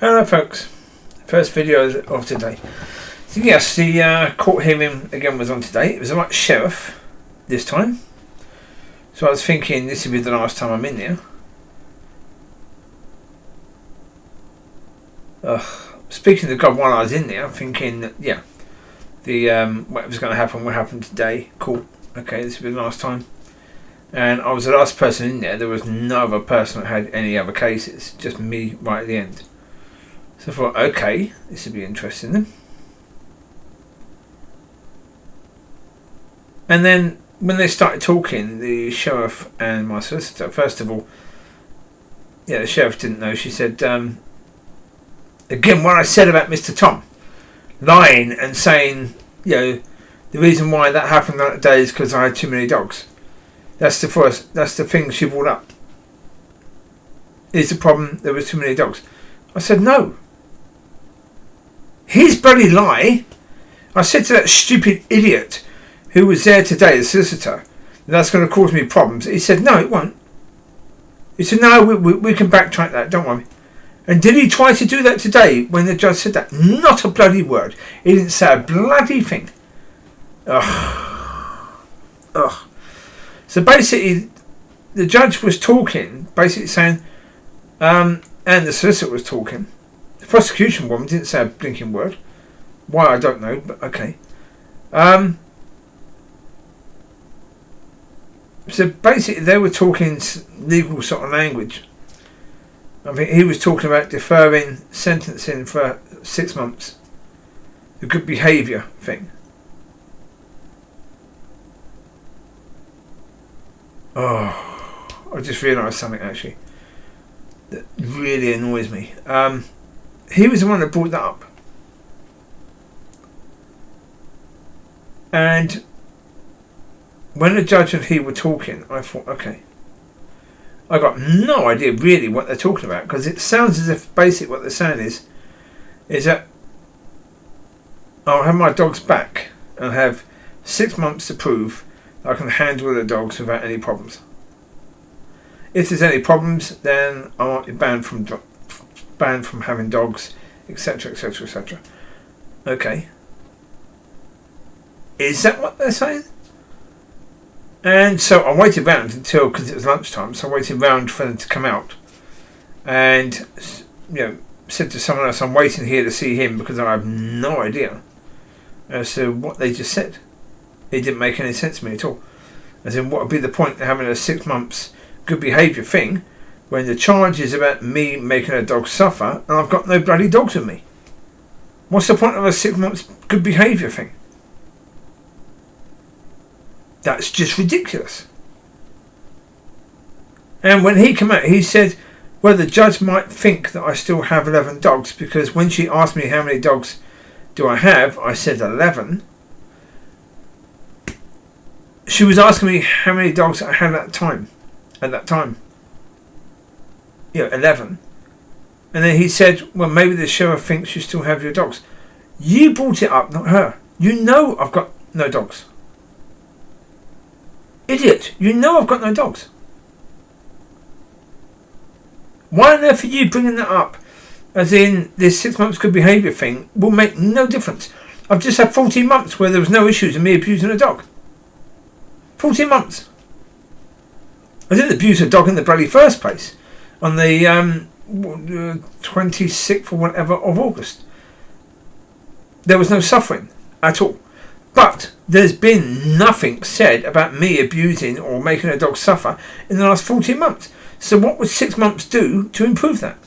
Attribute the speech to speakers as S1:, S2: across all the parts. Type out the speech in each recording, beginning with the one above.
S1: Hello folks, first video of today. So yes, the court hearing again was on today. It was about sheriff this time. So I was thinking this would be the last time I'm in there. Speaking to God while I was in there, I'm thinking that, yeah, the whatever's going to happen will happen today. Cool, okay, this will be the last time. And I was the last person in there. There was no other person that had any other cases, just me right at the end. So I thought, okay, this would be interesting then. And then when they started talking, the sheriff and my solicitor, first of all, yeah, the sheriff didn't know. She said, again, what I said about Mr. Tom lying and saying, you know, the reason why that happened that day is because I had too many dogs. That's the thing she brought up. Is the problem there was too many dogs? I said no. His bloody lie. I said to that stupid idiot who was there today, the solicitor, that's going to cause me problems. He said no, it won't. He said no, we can backtrack that, don't worry. And did he try to do that today when the judge said that? Not a bloody word. He didn't say a bloody thing. Ugh. So basically, the judge was talking, basically saying, and the solicitor was talking. The prosecution woman didn't say a blinking word. Why, I don't know, but okay. So basically, they were talking legal sort of language. I mean, he was talking about deferring sentencing for 6 months. The good behaviour thing. Oh, I just realised something actually that really annoys me. He was the one that brought that up. And when the judge and he were talking, I thought, okay, I got no idea really what they're talking about, because it sounds as if basically what they're saying is that I'll have my dogs back and have 6 months to prove I can handle the dogs without any problems. If there's any problems, then I might be banned from having dogs, etc., etc., etc. Okay. Is that what they're saying? And so I waited around until, because it was lunchtime, so I waited around for them to come out, and said to someone else, I'm waiting here to see him because I have no idea as to what they just said. It didn't make any sense to me at all. As in, what would be the point of having a 6 months good behaviour thing when the charge is about me making a dog suffer and I've got no bloody dogs with me? What's the point of a 6 months good behaviour thing? That's just ridiculous. And when he came out, he said, well, the judge might think that I still have 11 dogs, because when she asked me how many dogs do I have, I said 11. She was asking me how many dogs I had at that time. 11. And then he said, well, maybe the sheriff thinks you still have your dogs. You brought it up, not her. You know I've got no dogs. Idiot, you know I've got no dogs. Why on earth are you bringing that up? As in, this 6 months good behaviour thing will make no difference. I've just had 14 months where there was no issues in me abusing a dog. 14 months. I didn't abuse a dog in the bloody first place on the 26th or whatever of August. There was no suffering at all. But there's been nothing said about me abusing or making a dog suffer in the last 14 months. So what would 6 months do to improve that?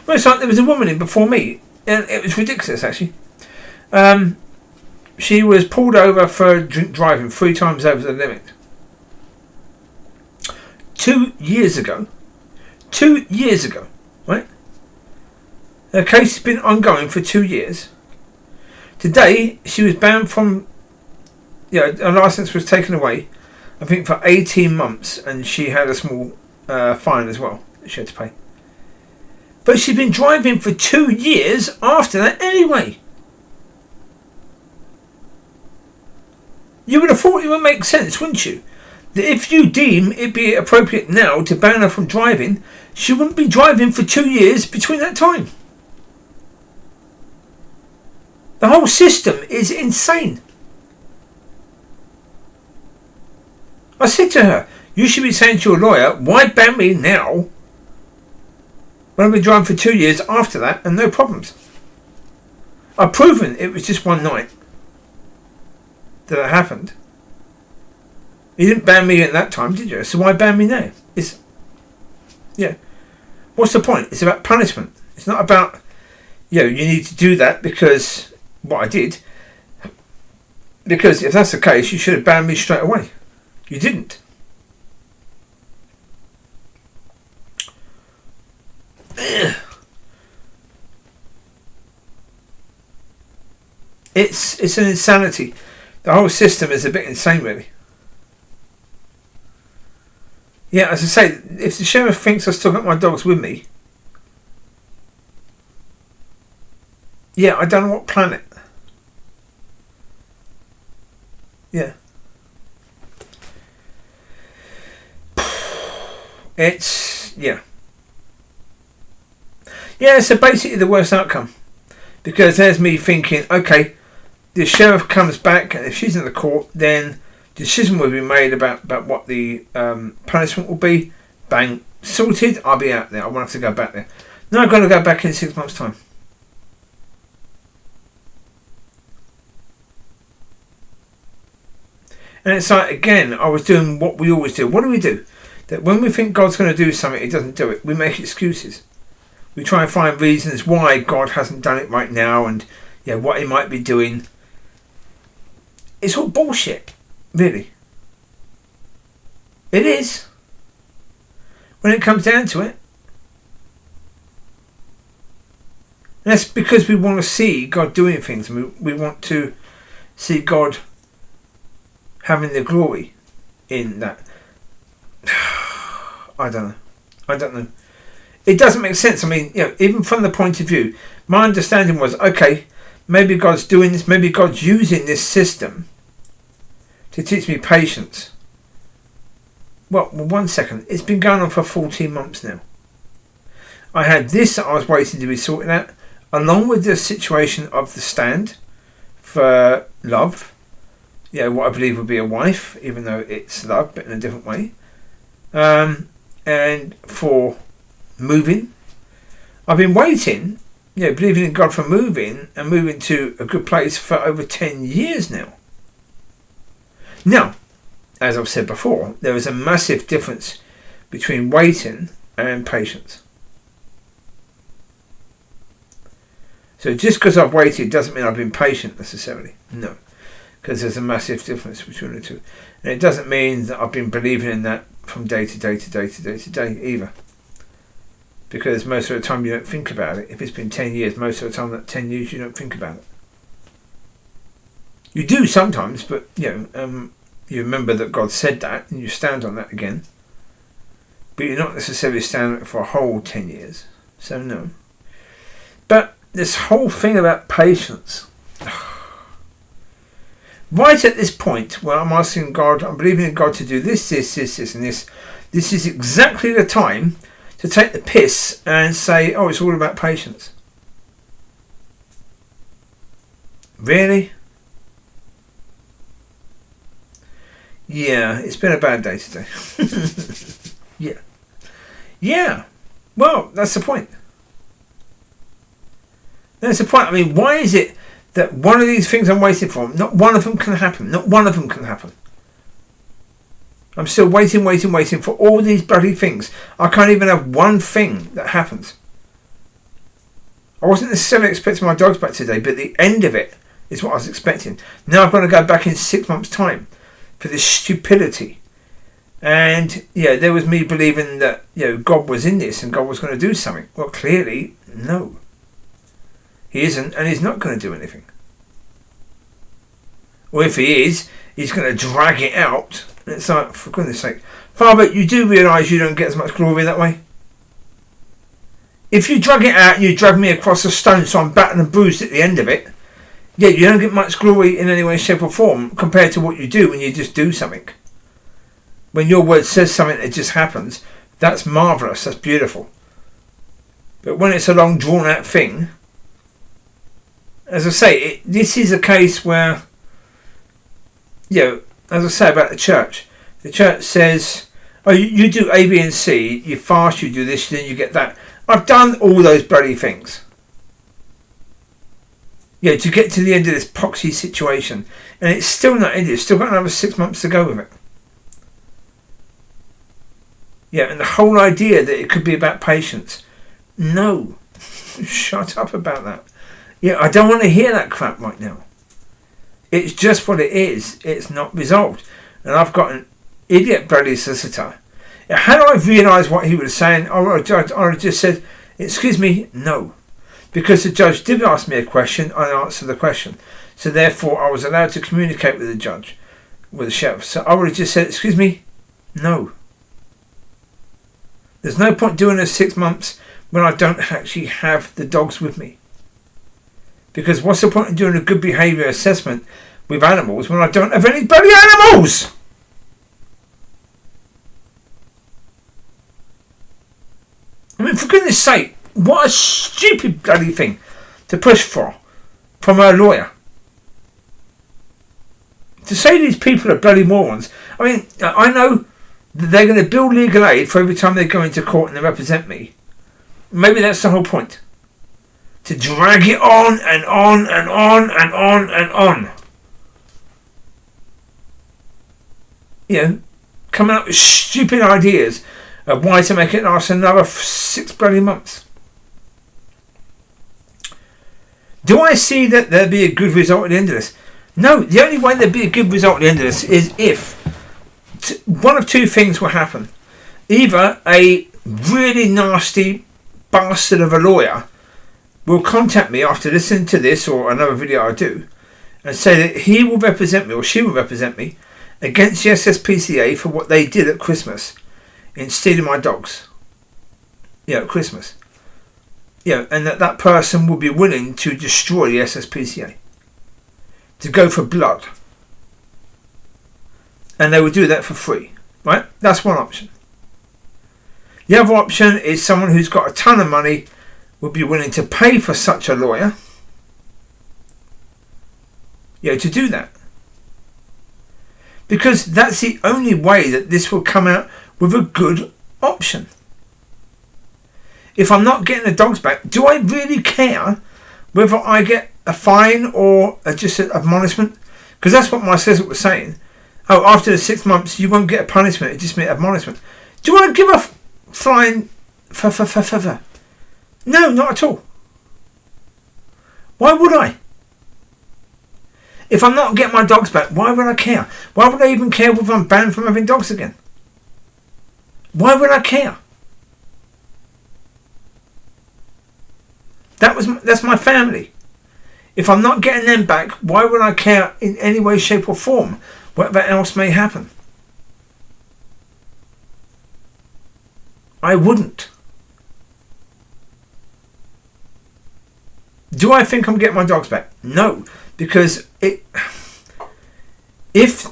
S1: Well, it's like there was a woman in before me, and it was ridiculous actually. She was pulled over for drink driving 3 times over the limit. 2 years ago. 2 years ago, right? Her case has been ongoing for 2 years. Today, she was banned from, her licence was taken away, I think for 18 months, and she had a small fine as well that she had to pay. But she's been driving for 2 years after that anyway. You would have thought it would make sense, wouldn't you? that if you deem it be appropriate now to ban her from driving, she wouldn't be driving for 2 years between that time. The whole system is insane. I said to her, you should be saying to your lawyer, why ban me now when I've been driving for 2 years after that and no problems? I've proven it was just one night that it happened. You didn't ban me at that time, did you? So why ban me now? What's the point? It's about punishment. It's not about, you need to do that because what I did. Because if that's the case, you should have banned me straight away. You didn't. It's an insanity. The whole system is a bit insane, really. Yeah, as I say, if the sheriff thinks I still got my dogs with me, I don't know what planet. Yeah. So basically the worst outcome. Because there's me thinking, okay, the sheriff comes back, and if she's in the court, then decision will be made about what the punishment will be. Bang, sorted, I'll be out there. I won't have to go back there. Now I'm going to go back in 6 months' time. And it's like, again, I was doing what we always do. What do we do? That when we think God's going to do something, He doesn't do it. We make excuses. We try and find reasons why God hasn't done it right now and what He might be doing. It's all bullshit, really. It is. When it comes down to it. And that's because we want to see God doing things. And we want to see God having the glory in that. I don't know. It doesn't make sense. I mean, even from the point of view, my understanding was, okay, maybe God's doing this, maybe God's using this system to teach me patience. Well, 1 second. It's been going on for 14 months now. I had this that I was waiting to be sorted out, along with the situation of the stand for love. What I believe would be a wife, even though it's love, but in a different way. And for moving. I've been waiting, believing in God for moving and moving to a good place for over 10 years now. Now, as I've said before, there is a massive difference between waiting and patience. So just because I've waited doesn't mean I've been patient necessarily. No. Because there's a massive difference between the two. And it doesn't mean that I've been believing in that from day to day to day to day to day either. Because most of the time you don't think about it. If it's been 10 years, most of the time that 10 years you don't think about it. You do sometimes, but you remember that God said that and you stand on that again. But you're not necessarily standing for a whole 10 years. So no. But this whole thing about patience. Right at this point where I'm asking God, I'm believing in God to do this, and this. This is exactly the time to take the piss and say, oh, it's all about patience. Really? Yeah, it's been a bad day today. Yeah. Well, that's the point. That's the point. I mean, why is it that one of these things I'm waiting for, not one of them can happen? Not one of them can happen. I'm still waiting for all these bloody things. I can't even have one thing that happens. I wasn't necessarily expecting my dogs back today, but the end of it is what I was expecting. Now I've got to go back in 6 months' time for this stupidity. And there was me believing that God was in this and God was going to do something. Well, clearly, no. He isn't, and he's not going to do anything. Or if he is, he's going to drag it out. And it's like, for goodness sake. Father, you do realise you don't get as much glory that way? If you drag it out and you drag me across a stone so I'm battered and bruised at the end of it, you don't get much glory in any way, shape or form compared to what you do when you just do something. when your word says something that just happens, that's marvellous, that's beautiful. But when it's a long drawn out thing, as I say, this is a case where, as I say about the church says, oh, you do A, B and C, you fast, you do this, then you get that. I've done all those bloody things. To get to the end of this poxy situation. And it's still not ended. It's still got another 6 months to go with it. And the whole idea that it could be about patience. No. Shut up about that. I don't want to hear that crap right now. It's just what it is. It's not resolved. And I've got an idiot bloody solicitor. Had I realised what he was saying, I would have just said, excuse me, no. Because the judge did ask me a question, I answered the question. So therefore I was allowed to communicate with the judge, with the sheriff. So I would have just said, excuse me, no. There's no point doing this 6 months when I don't actually have the dogs with me. Because what's the point of doing a good behaviour assessment with animals when I don't have any bloody animals? I mean, for goodness sake, what a stupid bloody thing to push for from a lawyer. To say these people are bloody morons. I mean, I know that they're going to bill legal aid for every time they go into court and they represent me. Maybe that's the whole point. To drag it on and on and on and on and on. Coming up with stupid ideas of why to make it last another 6 bloody months. Do I see that there'll be a good result at the end of this? No, the only way there'll be a good result at the end of this is if one of two things will happen. Either a really nasty bastard of a lawyer will contact me after listening to this or another video I do and say that he will represent me or she will represent me against the SSPCA for what they did at Christmas in stealing my dogs. At Christmas. And that person will be willing to destroy the SSPCA. To go for blood. And they will do that for free. Right? That's one option. The other option is someone who's got a ton of money will be willing to pay for such a lawyer. To do that. Because that's the only way that this will come out with a good option. If I'm not getting the dogs back, do I really care whether I get a fine or just an admonishment? Because that's what my solicitor was saying. Oh, after the 6 months, you won't get a punishment, it's just an admonishment. Do I give a flying No, not at all. Why would I? If I'm not getting my dogs back, why would I care? Why would I even care whether I'm banned from having dogs again? Why would I care? That's my family. If I'm not getting them back, why would I care in any way, shape or form? Whatever else may happen. I wouldn't. Do I think I'm getting my dogs back? No. Because if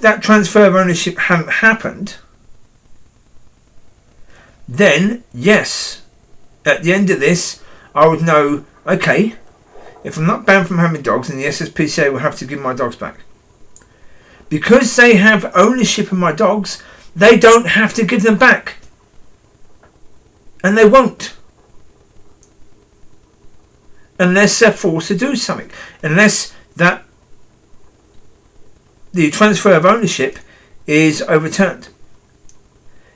S1: that transfer of ownership hadn't happened, then yes, at the end of this, I would know, okay, if I'm not banned from having dogs, then the SSPCA will have to give my dogs back. Because they have ownership of my dogs, they don't have to give them back. And they won't. Unless they're forced to do something. Unless that the transfer of ownership is overturned.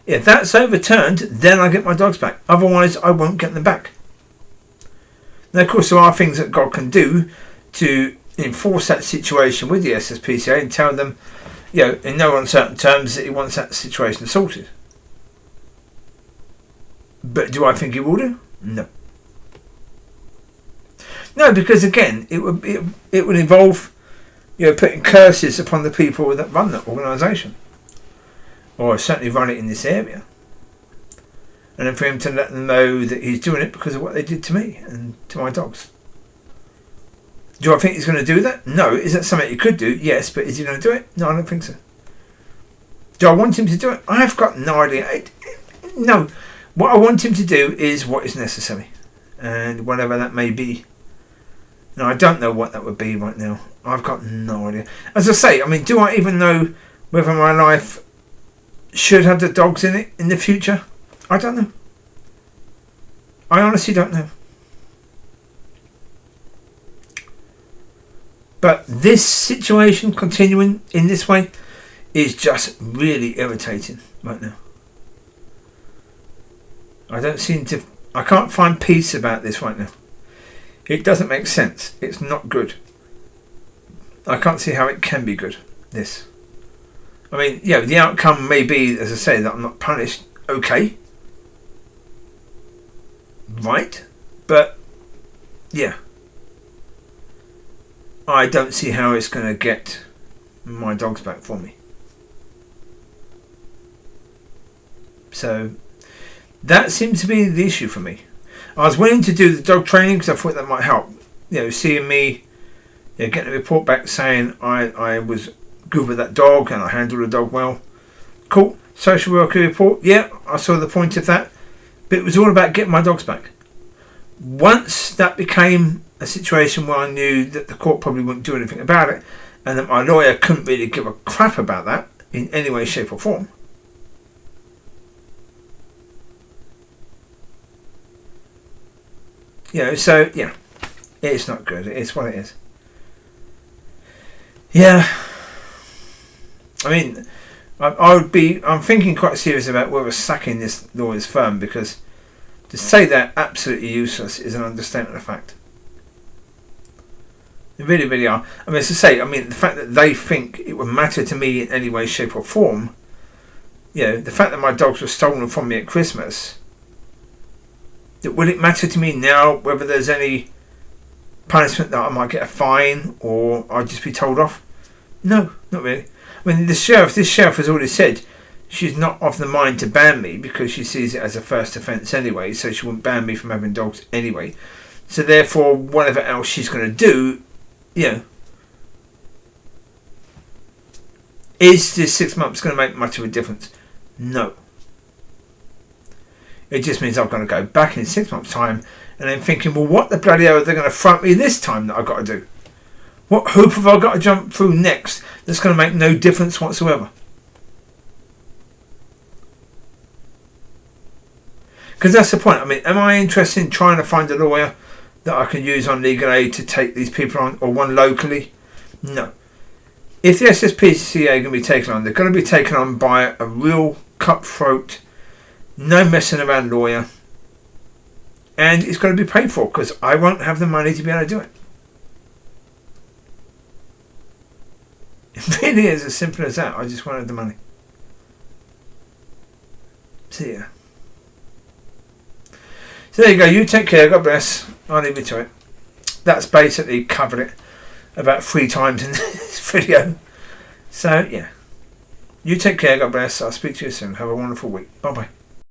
S1: If that's overturned, then I get my dogs back. Otherwise, I won't get them back. Now, of course, there are things that God can do to enforce that situation with the SSPCA and tell them, in no uncertain terms that he wants that situation sorted. But do I think he will do? No. No, because again, it would involve, putting curses upon the people that run that organisation, or certainly run it in this area. And then for him to let them know that he's doing it because of what they did to me and to my dogs. Do I think he's going to do that? No. Is that something he could do? Yes, but is he going to do it? No, I don't think so. Do I want him to do it? I've got no idea. No. What I want him to do is what is necessary. And whatever that may be. Now, I don't know what that would be right now. I've got no idea. As I say, I mean, do I even know whether my life should have the dogs in it in the future? I don't know. I honestly don't know. But this situation continuing in this way is just really irritating right now. I can't find peace about this right now. It doesn't make sense. It's not good. I can't see how it can be good, this. I mean, yeah, the outcome may be, as I say, that I'm not punished. Okay. Right. But, yeah. I don't see how it's going to get my dogs back for me. So, that seems to be the issue for me. I was willing to do the dog training because I thought that might help. You know, seeing me, getting a report back saying I was good with that dog and I handled the dog well. Cool. Social worker report. Yeah, I saw the point of that. But it was all about getting my dogs back. Once that became a situation where I knew that the court probably wouldn't do anything about it and that my lawyer couldn't really give a crap about that in any way, shape or form. So, yeah, it's not good. It's what it is. Yeah. I mean, I'm thinking quite serious about whether sacking this lawyer's firm, because to say they're absolutely useless is an understatement of fact. They really, really are. I mean, as I say, the fact that they think it would matter to me in any way, shape or form, the fact that my dogs were stolen from me at Christmas, will it matter to me now whether there's any punishment that I might get a fine or I'll just be told off? No, not really. I mean, this sheriff has already said she's not of the mind to ban me because she sees it as a first offence anyway, so she wouldn't ban me from having dogs anyway. So therefore, whatever else she's going to do, is this 6 months going to make much of a difference? No. It just means I've got to go back in 6 months' time and then thinking, well, what the bloody hell are they going to front me this time that I've got to do? What hoop have I got to jump through next that's going to make no difference whatsoever? Because that's the point. I mean, am I interested in trying to find a lawyer that I can use on legal aid to take these people on, or one locally? No. If the SSPCA are going to be taken on, they're going to be taken on by a real cutthroat, no messing around lawyer, and it's going to be paid for because I won't have the money to be able to do it. It really is as simple as that. I just wanted the money. So yeah. So there you go. You take care. God bless. I'll leave you to it. That's basically covered it about 3 times in this video. So yeah. You take care. God bless. I'll speak to you soon. Have a wonderful week. Bye bye.